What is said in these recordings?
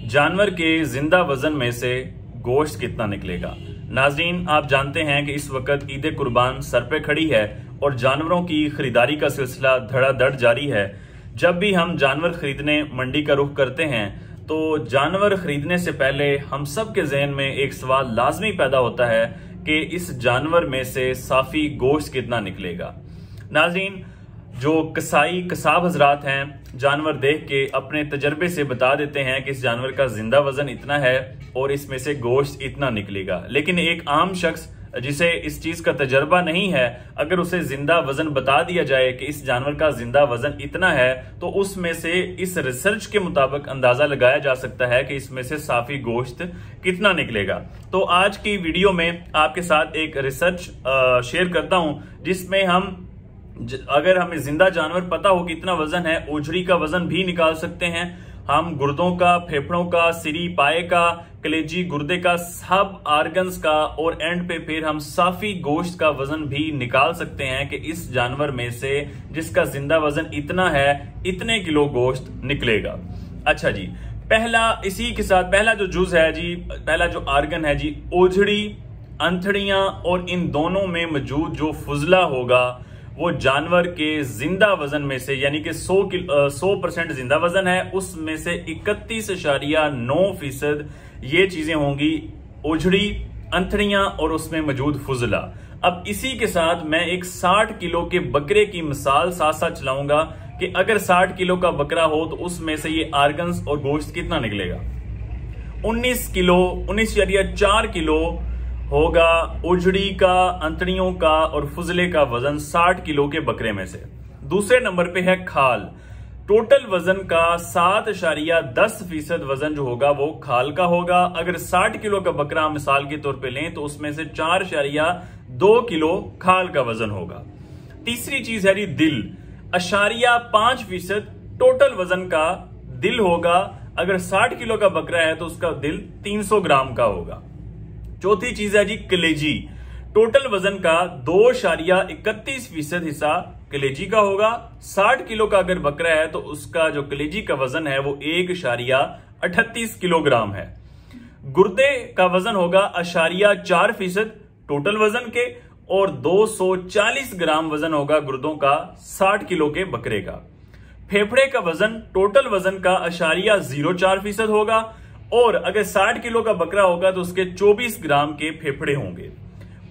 जानवर के जिंदा वजन में से गोश्त कितना निकलेगा। नाज़रीन, आप जानते हैं कि इस वक्त ईद कुर्बान सर पे खड़ी है और जानवरों की खरीदारी का सिलसिला धड़ाधड़ जारी है। जब भी हम जानवर खरीदने मंडी का रुख करते हैं तो जानवर खरीदने से पहले हम सब के जहन में एक सवाल लाजमी पैदा होता है कि इस जानवर में से साफी गोश्त कितना निकलेगा। नाज़रीन, जो कसाब हजरात हैं, जानवर देख के अपने तजर्बे से बता देते हैं कि इस जानवर का जिंदा वजन इतना है और इसमें से गोश्त इतना निकलेगा। लेकिन एक आम शख्स जिसे इस चीज का तजर्बा नहीं है, अगर उसे जिंदा वजन बता दिया जाए कि इस जानवर का जिंदा वजन इतना है, तो उसमें से इस रिसर्च के मुताबिक अंदाजा लगाया जा सकता है कि इसमें से साफी गोश्त कितना निकलेगा। तो आज की वीडियो में आपके साथ एक रिसर्च शेयर करता हूं, जिसमें हम अगर हमें जिंदा जानवर पता हो कि इतना वजन है, ओझड़ी का वजन भी निकाल सकते हैं। हम गुर्दों का, फेफड़ों का, सिरी, पाए का, कलेजी, गुर्दे का, सब आर्गन्स का और एंड पे फिर हम साफी गोश्त का वजन भी निकाल सकते हैं कि इस जानवर में से जिसका जिंदा वजन इतना है, इतने किलो गोश्त निकलेगा। अच्छा जी, इसी के साथ पहला जो जुज है जी, पहला जो आर्गन है जी, ओझड़ी, अंथड़ियां और इन दोनों में मौजूद जो फुजला होगा वो जानवर के जिंदा वजन में से, यानी कि 100% जिंदा वजन है, उसमें से 31.9% ये चीजें होंगी ओझड़ी, अंथड़ियां और उसमें मौजूद फुजला। अब इसी के साथ मैं एक 60 किलो के बकरे की मिसाल साथ साथ चलाऊंगा कि अगर 60 किलो का बकरा हो तो उसमें से ये आर्गन्स और गोश्त कितना निकलेगा। 19.4 किलो होगा ओझड़ी का, अंतड़ियों का और फुजले का वजन 60 किलो के बकरे में से। दूसरे नंबर पे है खाल। टोटल वजन का 7.10% वजन जो होगा वो खाल का होगा। अगर 60 किलो का बकरा मिसाल के तौर पे लें तो उसमें से 4.2 किलो खाल का वजन होगा। तीसरी चीज है जी दिल। 5% टोटल वजन का दिल होगा। अगर 60 किलो का बकरा है तो उसका दिल 300 ग्राम का होगा। चौथी चीज है जी कलेजी। टोटल वजन का 2.31% हिस्सा कलेजी का होगा। 60 किलो का अगर बकरा है तो उसका जो कलेजी का वजन है वो 1.38 किलोग्राम है। गुर्दे का वजन होगा 4% टोटल वजन के और 240 ग्राम वजन होगा गुर्दों का 60 किलो के बकरे का। फेफड़े का वजन टोटल वजन का 0.04% होगा और अगर 60 किलो का बकरा होगा तो उसके 24 ग्राम के फेफड़े होंगे।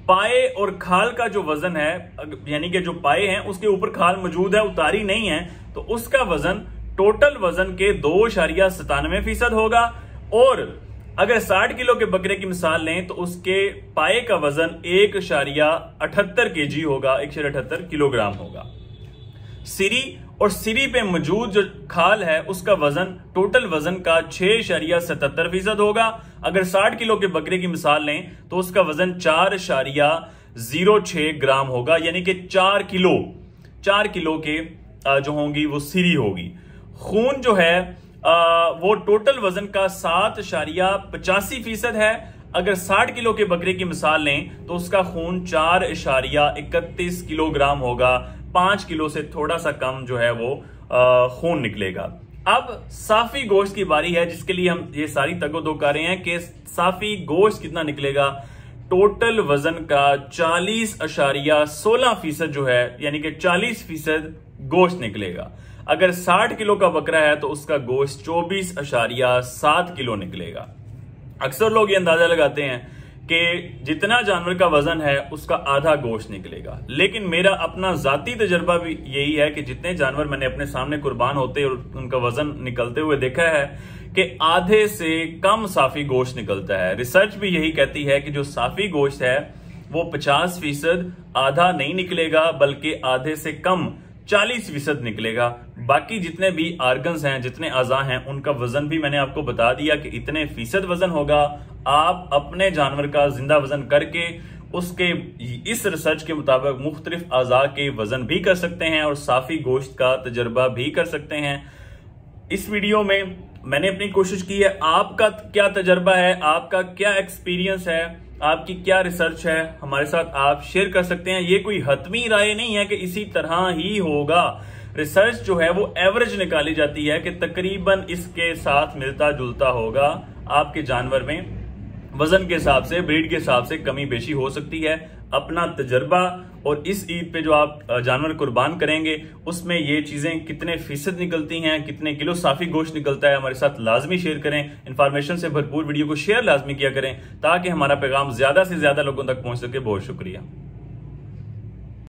पाए और खाल का जो वजन है, यानी कि जो पाए हैं उसके ऊपर खाल मौजूद है, उतारी नहीं है, तो उसका वजन टोटल वजन के 2.97% होगा। और अगर 60 किलो के बकरे की मिसाल लें तो उसके पाए का वजन 1.78 kg होगा, 1.78 किलोग्राम होगा। सिरी और सिरी पे मौजूद जो खाल है उसका वजन टोटल वजन का 6.77% होगा। अगर 60 किलो के बकरे की मिसाल लें तो उसका वजन 4.06 ग्राम होगा, यानी कि 4 किलो के जो होंगी वो सिरी होगी। खून जो है वो टोटल वजन का 7.85% है। अगर 60 किलो के बकरे की मिसाल लें तो उसका खून 4.31 किलोग्राम होगा। 5 किलो से थोड़ा सा कम जो है वो खून निकलेगा। अब साफी गोश्त की बारी है, जिसके लिए हम ये सारी तगोदो कर रहे हैं कि साफी गोश्त कितना निकलेगा। टोटल वजन का 40.16% जो है, यानी कि 40% गोश्त निकलेगा। अगर 60 किलो का बकरा है तो उसका गोश्त 24.7 किलो निकलेगा। अक्सर लोग ये अंदाजा लगाते हैं कि जितना जानवर का वजन है उसका आधा गोश्त निकलेगा, लेकिन मेरा अपना जाती तजर्बा भी यही है कि जितने जानवर मैंने अपने सामने कुर्बान होते और उनका वजन निकलते हुए देखा है कि आधे से कम साफी गोश्त निकलता है। रिसर्च भी यही कहती है कि जो साफी गोश्त है वो 50% आधा नहीं निकलेगा, बल्कि आधे से कम 40% निकलेगा। बाकी जितने भी आर्गन्स हैं, जितने अज़ा हैं, उनका वजन भी मैंने आपको बता दिया कि इतने फीसद वजन होगा। आप अपने जानवर का जिंदा वजन करके उसके इस रिसर्च के मुताबिक मुख्तलिफ अज़ा के वजन भी कर सकते हैं और साफी गोश्त का तजर्बा भी कर सकते हैं। इस वीडियो में मैंने अपनी कोशिश की है। आपका क्या तजर्बा है, आपका क्या एक्सपीरियंस है, आपकी क्या रिसर्च है, हमारे साथ आप शेयर कर सकते हैं। ये कोई हतमी राय नहीं है कि इसी तरह ही होगा। रिसर्च जो है वो एवरेज निकाली जाती है कि तकरीबन इसके साथ मिलता जुलता होगा आपके जानवर में, वजन के हिसाब से, ब्रीड के हिसाब से कमी बेशी हो सकती है। अपना तजर्बा और इस ईद पे जो आप जानवर कुर्बान करेंगे उसमें ये चीजें कितने फीसद निकलती हैं, कितने किलो साफी गोश्त निकलता है, हमारे साथ लाजमी शेयर करें। इंफॉर्मेशन से भरपूर वीडियो को शेयर लाजमी किया करें ताकि हमारा पैगाम ज्यादा से ज्यादा लोगों तक पहुंच सके। बहुत शुक्रिया।